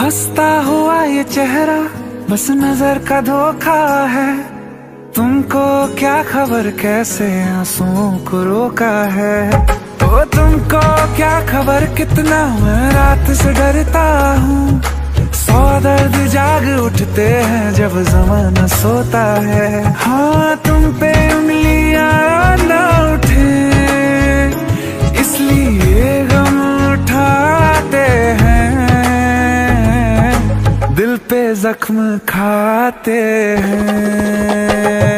हंसता हुआ ये चेहरा बस नजर का धोखा है। तुमको क्या खबर कैसे आंसुओं को रोका है। ओ तुमको क्या खबर कितना मैं रात से डरता हूँ। 100 दर्द जाग उठते हैं जब ज़माना सोता है। हाँ तुम पे उंगलियां ना उठे इसलिए गम उठाते हैं। दिल पे जख्म खाते हैं।